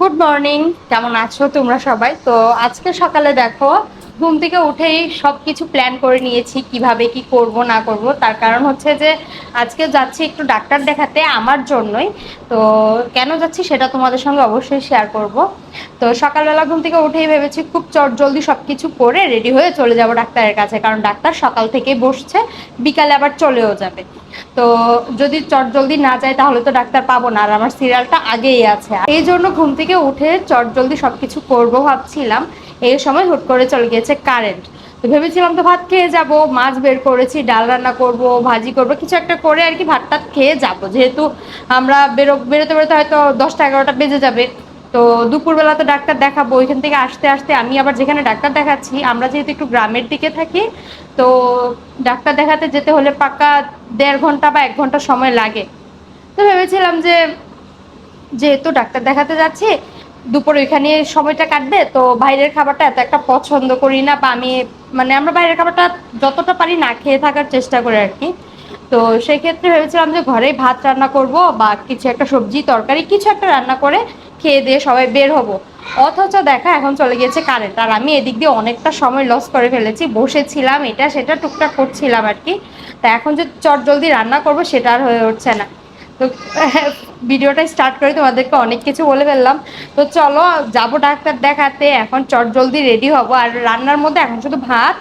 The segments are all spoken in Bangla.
গুড মর্নিং, কেমন আছো তোমরা সবাই? তো আজকে সকালে দেখো ঘুম থেকে উঠেই সবকিছু প্ল্যান করে নিয়েছি কিভাবে কি করব না করব। তার কারণ হচ্ছে যে আজকে যাচ্ছি একটু ডাক্তার দেখাতে আমার জন্যই। তো কেন যাচ্ছি সেটা তোমাদের সঙ্গে অবশ্যই শেয়ার করব। তো সকালবেলা ঘুম থেকে উঠেই ভেবেছি খুব চটজলদি সবকিছু করে রেডি হয়ে চলে যাব ডাক্তারের কাছে, কারণ ডাক্তার সকাল থেকেই বসছে, বিকালে আবার চলেও যাবে। তো যদি চটজলদি না যায় তাহলে তো ডাক্তার পাবো না, আর আমার সিরিয়ালটা আগেই আছে। এই জন্য ঘুম থেকে উঠে চটজলদি সবকিছু করবো ভাবছিলাম। এই সময় হুট করে চলে গিয়েছে কারেন্ট। তো ভেবেছিলাম তো ভাত খেয়ে যাব, মাছ বের করেছি, ডাল রান্না করব, ভাজি করব, কিছু একটা করে আর কি ভাত টাত খেয়ে যাব, যেহেতু আমরা বেরোতে বেরোতে হয়তো 10টা 11টা বেজে যাবে। তো দুপুরবেলা তো ডাক্তার দেখাবো, ওইখান থেকে আসতে আসতে আমি আবার যেখানে ডাক্তার দেখাচ্ছি, আমরা যেহেতু একটু গ্রামের দিকে থাকি, তো ডাক্তার দেখাতে যেতে হলে পাক্কা 1.5 ঘন্টা বা 1 ঘন্টা সময় লাগে। তো ভেবেছিলাম যে যেহেতু ডাক্তার দেখাতে যাচ্ছি, দুপুরে ওইখানে সময়টা কাটবে, তো বাইরের খাবারটা এত একটা পছন্দ করি না, বা আমি মানে আমরা বাইরের খাবারটা যতটা পারি না খেয়ে থাকার চেষ্টা করি আর কি। তো সেক্ষেত্রে ভেবেছিলাম যে ঘরেই ভাত রান্না করব, বা কিছু একটা সবজি তরকারি কিছু একটা রান্না করে খেয়ে দিয়ে সবাই বের হব। অথচ দেখা এখন চলে গিয়েছে কারেন্ট, আর আমি এদিক দিয়ে অনেকটা সময় লস করে ফেলেছি, বসেছিলাম এটা সেটা টুকটাক করছিলাম আর কি। তা এখন যে চট জলদি রান্না করব সেটা আর হয়ে উঠছে না। তো ভিডিওটা স্টার্ট করে তোমাদেরকে অনেক কিছু বলে ফেললাম। তো চলো যাব ডাক্তার দেখাতে, এখন চট জলদি রেডি হব। আর রান্নার মধ্যে এখন শুধু ভাত,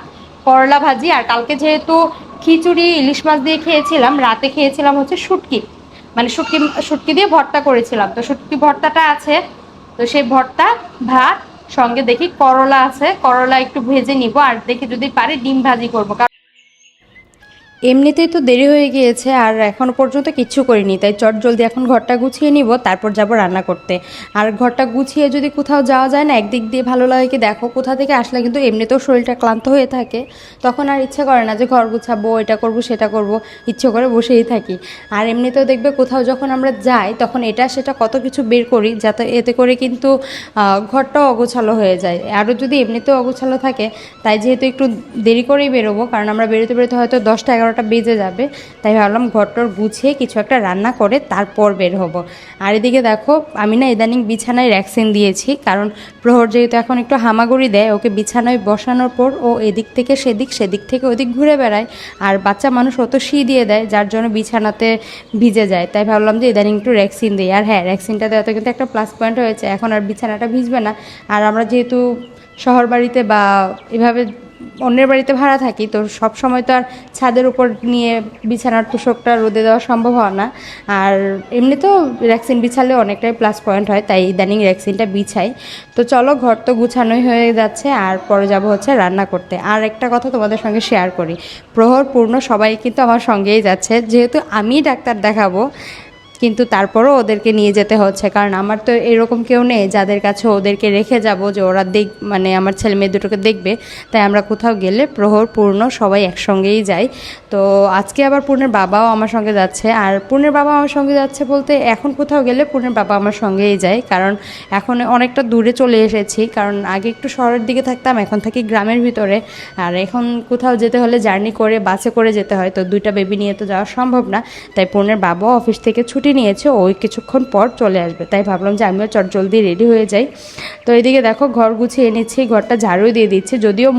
করলা ভাজি, আর কালকে যেহেতু খিচুড়ি ইলিশ মাছ দিয়ে খেয়েছিলাম, রাতে খেয়েছিলাম হচ্ছে শুটকি, মানে শুটকি শুটকি দিয়ে ভর্তা করেছিলাম, তো শুটকি ভর্তাটা আছে। তো সেই ভর্তা, ভাত, সঙ্গে দেখি করলা আছে, করলা একটু ভেজে নিব, আর দেখি যদি পারি ডিম ভাজি করবো। এমনিতেই তো দেরি হয়ে গিয়েছে, আর এখনও পর্যন্ত কিচ্ছু করিনি, তাই চট জলদি এখন ঘরটা গুছিয়ে নিব, তারপর যাব রান্না করতে। আর ঘরটা গুছিয়ে যদি কোথাও যাওয়া যায় না, একদিক দিয়ে ভালো লাগে কি দেখো, কোথা থেকে আসলে কিন্তু এমনিতেও শরীরটা ক্লান্ত হয়ে থাকে, তখন আর ইচ্ছে করে না যে ঘর গুছাবো, এটা করব সেটা করব, ইচ্ছে করে বসেই থাকি। আর এমনিতেও দেখবে কোথাও যখন আমরা যাই তখন এটা সেটা কত কিছু বের করি, যাতে এতে করে কিন্তু ঘরটাও অগোছালো হয়ে যায়, আরও যদি এমনিতেও অগোছালো থাকে। তাই যেহেতু একটু দেরি করেই বেরোবো, কারণ আমরা বেরোতে বেরোতে হয়তো 10টা 11টা বেজে যাবে, তাই ভাবলাম ঘরটর গুছিয়ে কিছু একটা রান্না করে তারপর বের হব। আর এদিকে দেখো আমি না ইদানিং বিছানায় ভ্যাকসিন দিয়েছি, কারণ প্রহর যেহেতু এখন একটু হামাগুড়ি দেয়, ওকে বিছানায় বসানোর পর ও এদিক থেকে সেদিক, সেদিক থেকে ওদিক ঘুরে বেড়ায়, আর বাচ্চা মানুষ অত শি দিয়ে দেয় যার জন্য বিছানাতে ভিজে যায়। তাই ভাবলাম যে ইদানিং একটু ভ্যাকসিন দিই। আর হ্যাঁ, ভ্যাকসিনটা দেওয়াতে কিন্তু একটা প্লাস পয়েন্ট হয়েছে, এখন আর বিছানাটা ভিজবে না। আর আমরা যেহেতু শহর বাড়িতে বা এভাবে অন্যের বাড়িতে ভাড়া থাকি, তো সব সময় তো আর ছাদের উপর নিয়ে বিছানার তোষকটা রোদে দেওয়া সম্ভব হয় না। আর এমনিতেও ভ্যাকসিন বিছালে অনেকটাই প্লাস পয়েন্ট হয়, তাই ইদানিং ভ্যাকসিনটা বিছাই। তো চলো, ঘর তো গুছানোই হয়ে যাচ্ছে, আর পরে যাব হচ্ছে রান্না করতে। আর একটা কথা তোমাদের সঙ্গে শেয়ার করি, প্রহর পূর্ণ সবাই কিন্তু আমার সঙ্গেই যাচ্ছে, যেহেতু আমি ডাক্তার দেখাবো, কিন্তু তারপরও ওদেরকে নিয়ে যেতে হচ্ছে, কারণ আমার তো এরকম কেউ নেই যাদের কাছে ওদেরকে রেখে যাব যে ওরা মানে আমার ছেলে মেয়ে দুটোকে দেখবে। তাই আমরা কোথাও গেলে প্রহর পূর্ণ সবাই একসঙ্গেই যাই। তো আজকে আবার পূর্ণের বাবাও আমার সঙ্গে যাচ্ছে, আর পূর্ণের বাবা আমার সঙ্গে যাচ্ছে বলতে এখন কোথাও গেলে পূর্ণের বাবা আমার সঙ্গেই যায়, কারণ এখন অনেকটা দূরে চলে এসেছি, কারণ আগে একটু শহরের দিকে থাকতাম, এখন থাকি গ্রামের ভিতরে। আর এখন কোথাও যেতে হলে জার্নি করে বাসে করে যেতে হয়, তো দুইটা বেবি নিয়ে তো যাওয়া সম্ভব না। তাই পূর্ণের বাবাও অফিস থেকে ছুটি নিয়েছে, ওই কিছুক্ষণ পর চলে আসবে, তাই ভাবলাম যে আমিও চটজলদি রেডি হয়ে যাই। তো এদিকে দেখো ঘর গুছিয়ে এনেছি, ঘরটা ঝাড়ু দিয়ে দিচ্ছি, যদিও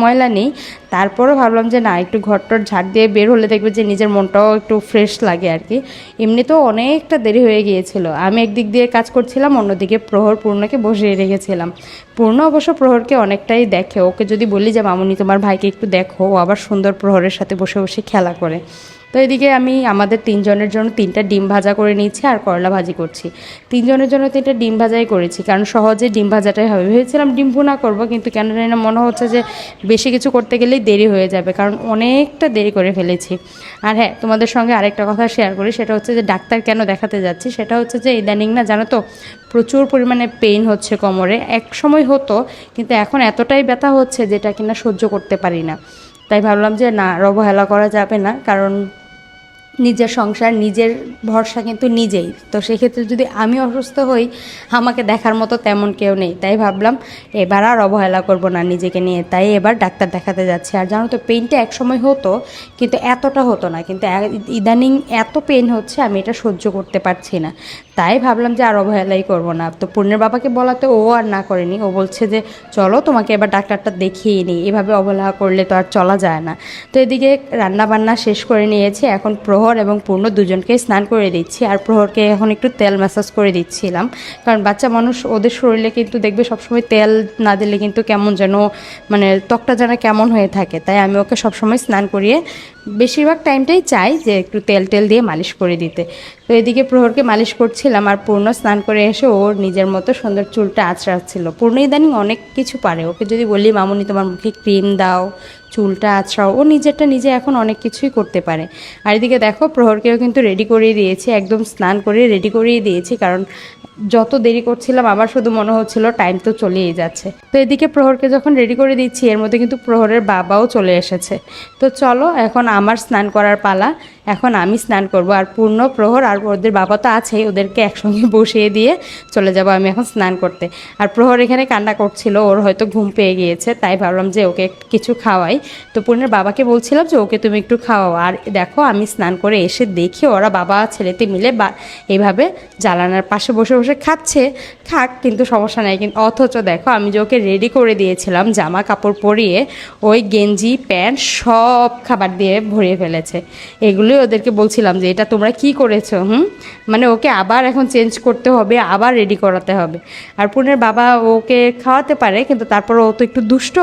ময়লা নেই, তারপরও ভাবলাম যে না, একটু ঘরটার ঝাড় দিয়ে বের হলে দেখবে যে নিজের মনটাও একটু ফ্রেশ লাগে আর কি। এমনিতেও অনেকটা দেরি হয়ে গিয়েছিল, আমি একদিক দিয়ে কাজ করছিলাম, অন্যদিকে প্রহর পূর্ণকে বসিয়ে রেখেছিলাম। পূর্ণ অবশ্য প্রহরকে অনেকটাই দেখে, ওকে যদি বলি যে মামুনি তোমার ভাইকে একটু দেখো, ও আবার সুন্দর প্রহরের সাথে বসে বসে খেলা করে। তো এদিকে আমি আমাদের 3জনের জন্য 3টা ডিম ভাজা করে নিয়েছি, আর করলা ভাজি করছি। 3জনের জন্য 3টা ডিম ভাজাই করেছি, কারণ সহজে ডিম ভাজাটাই হবে। ভেবেছিলাম ডিম ভুনা করবো, কিন্তু কেন জানি না মনে হচ্ছে যে বেশি কিছু করতে গেলেই দেরি হয়ে যাবে, কারণ অনেকটা দেরি করে ফেলেছি। আর হ্যাঁ, তোমাদের সঙ্গে আরেকটা কথা শেয়ার করি, সেটা হচ্ছে যে ডাক্তার কেন দেখাতে যাচ্ছি, সেটা হচ্ছে যে ইদানিং না জানো তো প্রচুর পরিমাণে পেইন হচ্ছে কোমরে। এক সময় হতো, কিন্তু এখন এতটাই ব্যথা হচ্ছে যেটা কিনা সহ্য করতে পারি না। তাই ভাবলাম যে না, অবহেলা করা যাবে না, কারণ নিজের সংসার, নিজের ভরসা কিন্তু নিজেই। তো সেক্ষেত্রে যদি আমি অসুস্থ হই, আমাকে দেখার মতো তেমন কেউ নেই, তাই ভাবলাম এবার আর অবহেলা করব না নিজেকে নিয়ে, তাই এবার ডাক্তার দেখাতে যাচ্ছি। আর জানো তো পেইনটা এক সময় হতো, কিন্তু এতটা হতো না, কিন্তু ইদানিং এত পেইন হচ্ছে আমি এটা সহ্য করতে পারছি না। তাই ভাবলাম যে আর অবহেলাই করবো না। তো পূর্ণের বাবাকে বলাতে ও আর না করেনি, ও বলছে যে চলো তোমাকে এবার ডাক্তারটা দেখিয়ে নিই, এভাবে অবহেলা করলে তো আর চলা যায় না। তো এদিকে রান্না বান্না শেষ করে নিয়েছি, এখন প্রহর এবং পূর্ণ দুজনকে স্নান করে দিচ্ছি, আর প্রহরকে এখন একটু তেল ম্যাসাজ করে দিচ্ছিলাম, কারণ বাচ্চা মানুষ ওদের শরীরে কিন্তু দেখবে সবসময় তেল না দিলে কিন্তু কেমন যেন মানে ত্বকটা যেন কেমন হয়ে থাকে। তাই আমি ওকে সবসময় স্নান করিয়ে বেশিরভাগ টাইমটাই চাই যে একটু তেল টেল দিয়ে মালিশ করে দিতে। তো এদিকে প্রহরকে মালিশ করছিলাম, আর পূর্ণ স্নান করে এসে ওর নিজের মতো সুন্দর চুলটা আঁচড়াচ্ছিল। পূর্ণ ইদানিং অনেক কিছু পারে, ওকে যদি বলি মামুনি তোমার মুখে ক্রিম দাও, চুলটা আঁচড়াও, ও নিজেরটা নিজে এখন অনেক কিছুই করতে পারে। আর এদিকে দেখো প্রহরকেও কিন্তু রেডি করিয়ে দিয়েছি, একদম স্নান করে রেডি করিয়ে দিয়েছি, কারণ যত দেরি করছিলাম আমার শুধু মনে হচ্ছিল টাইম তো চলেই যাচ্ছে। তো এদিকে প্রহরকে যখন রেডি করে দিচ্ছি এর মধ্যে কিন্তু প্রহরের বাবাও চলে এসেছে। তো চলো এখন আমার স্নান করার পালা, এখন আমি স্নান করব, আর পূর্ণ প্রহর আর ওদের বাবা তো আছেই, ওদেরকে একসঙ্গে বসিয়ে দিয়ে চলে যাব আমি এখন স্নান করতে। আর প্রহর এখানে কান্না করছিল, ওর হয়তো ঘুম পেয়ে গিয়েছে, তাই ভাবলাম যে ওকে কিছু খাওয়াই। তো পূর্ণের বাবাকে বলছিলাম যে ওকে তুমি একটু খাওয়াও। আর দেখো আমি স্নান করে এসে দেখি ওরা বাবা ছেলেতে মিলে এইভাবে জানালার পাশে বসে বসে খাচ্ছে, খাক কিন্তু সমস্যা নেই। কিন্তু অথচ দেখো আমি যে ওকে রেডি করে দিয়েছিলাম জামা কাপড় পরিয়ে, ওই গেঞ্জি প্যান্ট সব খাবার দিয়ে ভরিয়ে ফেলেছে। এগুলোই ওদেরকে বলছিলাম যে এটা তোমরা কি করেছো, মানে ওকে আবার এখন চেঞ্জ করতে হবে, আবার রেডি করাতে হবে। আর পূর্ণের বাবা ওকে খাওয়াতে পারে, কিন্তু তারপর ও তো একটু দুষ্ট,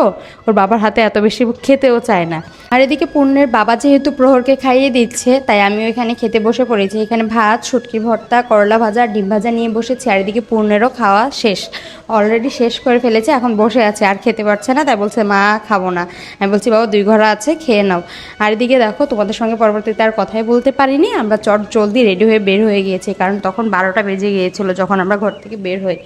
ওর বাবার হাতে এত বেশি খেতেও চায় না। আর এদিকে পূর্ণের বাবা যেহেতু প্রহরকে খাইয়ে দিচ্ছে, তাই আমি ওইখানে খেতে বসে পড়েছি। এখানে ভাত, শুটকি ভর্তা, করলা ভাজা, ডিম ভাজা নিয়ে বসেছি। আর এদিকে পূর্ণেরও খাওয়া শেষ, অলরেডি শেষ করে ফেলেছে, এখন বসে আছে আর খেতে পারছে না, তাই বলছে মা খাবো না। আমি বলছি বাবা 2 ঘোড়া আছে, খেয়ে নাও। আর এদিকে দেখো তোমাদের সঙ্গে পরবর্তীতে আর কথাই বলতে পারিনি, আমরা চট জলদি রেডি হয়ে বের হয়ে গিয়েছি, কারণ তখন 12টা বেজে গিয়েছিল যখন আমরা ঘর থেকে বের হই।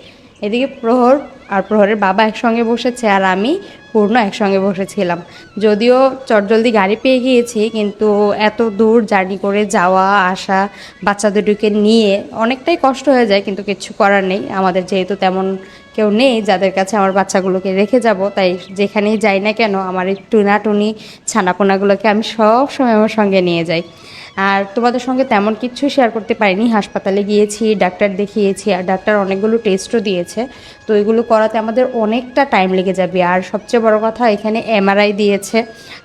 এদিকে প্রহর আর প্রহরের বাবা একসঙ্গে বসেছে, আর আমি পূর্ণ একসঙ্গে বসেছিলাম। যদিও চটজলদি গাড়ি পেয়ে গিয়েছি, কিন্তু এত দূর জার্নি করে যাওয়া আসা বাচ্চা দুটোকে নিয়ে অনেকটাই কষ্ট হয়ে যায়, কিন্তু কিছু করার নেই। আমাদের যেহেতু তেমন কেউ নেই যাদের কাছে আমার বাচ্চাগুলোকে রেখে যাব, তাই যেখানেই যাই না কেন আমার এই টুনাটুনি ছানাপোনাগুলোকে আমি সব সময় আমার সঙ্গে নিয়ে যাই। আর তোমাদের সঙ্গে তেমন কিছু শেয়ার করতে পারিনি, হাসপাতালে গিয়েছি, ডাক্তার দেখিয়েছি, আর ডাক্তার অনেকগুলো টেস্টও দিয়েছে। তো এগুলো করাতে আমাদের অনেকটা টাইম লেগে যাবে। আর সবচেয়ে বড় কথা এখানে এমআরআই দিয়েছে,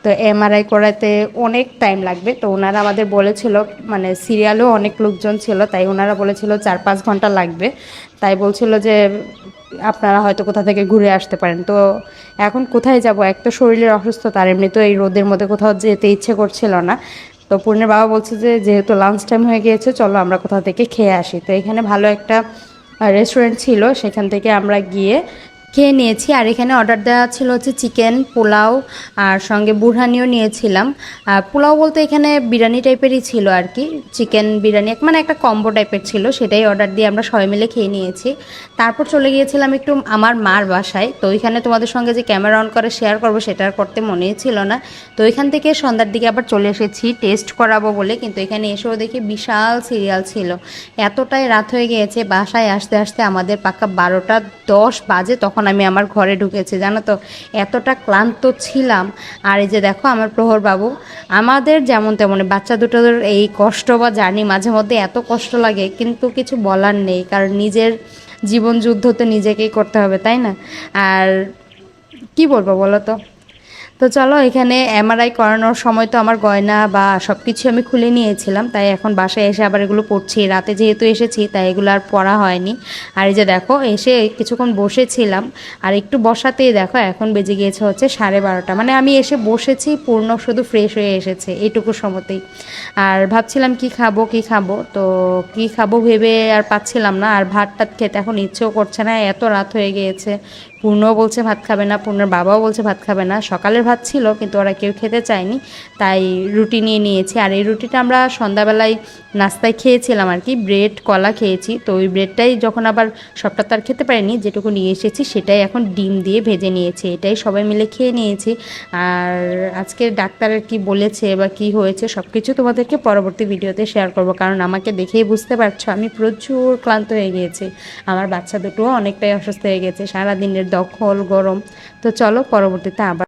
তো এমআরআই করাতে অনেক টাইম লাগবে। তো ওনারা আমাদের বলেছিল, মানে সিরিয়ালেও অনেক লোকজন ছিল, তাই ওনারা বলেছিল 4-5 ঘন্টা লাগবে। তাই বলছিল যে আপনারা হয়তো কোথা থেকে ঘুরে আসতে পারেন। তো এখন কোথায় যাব, এক তো শরীরের অসুস্থতা, আর এমনি তো এই রোদের মধ্যে কোথাও যেতে ইচ্ছে করছিল না। তো পূর্ণের বাবা বলছে যে যেহেতু লাঞ্চ টাইম হয়ে গিয়েছে চলো আমরা কোথাও থেকে খেয়ে আসি। তো এখানে ভালো একটা রেস্টুরেন্ট ছিল, সেখান থেকে আমরা গিয়ে খেয়ে নিয়েছি। আর এখানে অর্ডার দেওয়া ছিল হচ্ছে চিকেন পোলাও, আর সঙ্গে বুরহানিও নিয়েছিলাম। পোলাও বলতে এখানে বিরিয়ানি টাইপেরই ছিল আর কি, চিকেন বিরিয়ানি মানে একটা কম্বো টাইপের ছিল, সেটাই অর্ডার দিয়ে আমরা সবাই মিলে খেয়ে নিয়েছি। তারপর চলে গিয়েছিলাম একটু আমার মার বাসায়। তো ওইখানে তোমাদের সঙ্গে যে ক্যামেরা অন করে শেয়ার করবো সেটা আর করতে মনেই ছিল না। তো ওইখান থেকে সন্ধ্যার দিকে আবার চলে এসেছি টেস্ট করাবো বলে, কিন্তু এখানে এসেও দেখি বিশাল সিরিয়াল ছিল। এতটাই রাত হয়ে গিয়েছে, বাসায় আসতে আসতে আমাদের পাক্কা 12টা 10 বাজে, তখন আমি আমার ঘরে ঢুকেছি। জানো তো এতটা ক্লান্ত ছিলাম। আর এই যে দেখো আমার প্রহর বাবু, আমাদের যেমন তেমন বাচ্চা দুটোর এই কষ্ট বা জার্নি মাঝে মধ্যে এত কষ্ট লাগে, কিন্তু কিছু বলার নেই, কারণ নিজের জীবন যুদ্ধ তো নিজেকেই করতে হবে, তাই না? আর কি বলবো বলো তো। তো চলো এখানে এমআরআই করানোর সময় তো আমার গয়না বা সব কিছু আমি খুলে নিয়েছিলাম, তাই এখন বাসায় এসে আবার এগুলো পরছি। রাতে যেহেতু এসেছি তাই এগুলো আর পরা হয়নি। আর এই যে দেখো এসে কিছুক্ষণ বসেছিলাম, আর একটু বসাতেই দেখো এখন বেজে গিয়েছে হচ্ছে 12:30। মানে আমি এসে বসেছি, পূর্ণ শুধু ফ্রেশ হয়ে এসেছে এইটুকু সময়তেই। আর ভাবছিলাম কি খাবো কি খাবো, তো কি খাবো ভেবে আর পাচ্ছিলাম না। আর ভাত টাত খেতে এখন ইচ্ছেও করছে না, এত রাত হয়ে গিয়েছে। পূর্ণও বলছে ভাত খাবে না, পূর্ণের বাবাও বলছে ভাত খাবে না। সকালের ভাত ছিল কিন্তু ওরা কেউ খেতে চায়নি, তাই রুটি নিয়ে নিয়েছি। আর এই রুটিটা আমরা সন্ধ্যাবেলায় নাস্তায় খেয়েছিলাম আর কি, ব্রেড কলা খেয়েছি। তো ওই ব্রেডটাই যখন আবার সবটা তো আর খেতে পারিনি, যেটুকু নিয়ে এসেছি সেটাই এখন ডিম দিয়ে ভেজে নিয়েছি, এটাই সবাই মিলে খেয়ে নিয়েছি। আর আজকে ডাক্তারের কি বলেছে বা কি হয়েছে সব কিছু তোমাদেরকে পরবর্তী ভিডিওতে শেয়ার করব, কারণ আমাকে দেখেই বুঝতে পারছো আমি প্রচুর ক্লান্ত হয়ে গিয়েছি। আমার বাচ্চা দুটোও অনেকটাই অসুস্থ হয়ে গেছে, সারাদিনের দখল গরম। তো চলো পরবর্তীতে আবার